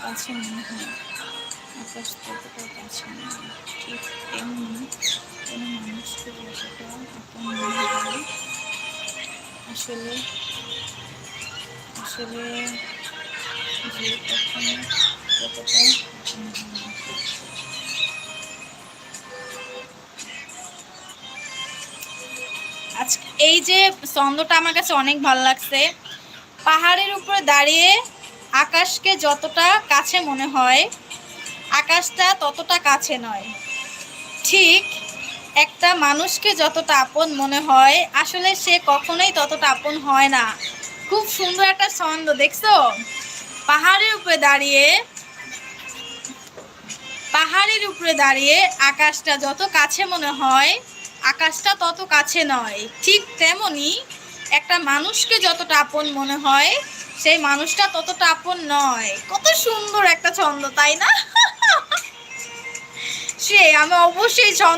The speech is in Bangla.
কাছে মনে হয়, আকাশ ততটা কাছে নয়। ঠিক তেমনি কোনো মানুষকে যতটা আপন মনে হয়, আসলে আসলে যে কখনো ততটা আপন হয় না। আজকে এই যে ছন্দটা আমার কাছে অনেক ভালো লাগছে। পাহাড়ের উপরে দাঁড়িয়ে আকাশকে যতটা কাছে মনে হয়, আকাশটা ততটা কাছে নয়। ঠিক একটা মানুষকে যতটা আপন মনে হয়, আসলে সে কখনোই ততটা আপন হয় না। খুব সুন্দর একটা ছন্দ, দেখছো? পাহাড়ের উপরে দাঁড়িয়ে পাহাড়ের উপরে দাঁড়িয়ে আকাশটা যত কাছে মনে হয়, আকাশটা তত কাছে নয়। ঠিক তেমনি একটা মানুষকে যতটা আপন মনে হয়, সেই মানুষটা ততটা আপন নয়। কত সুন্দর একটা ছন্দ, তাই না? সে আমি অবশ্যই ছন্দ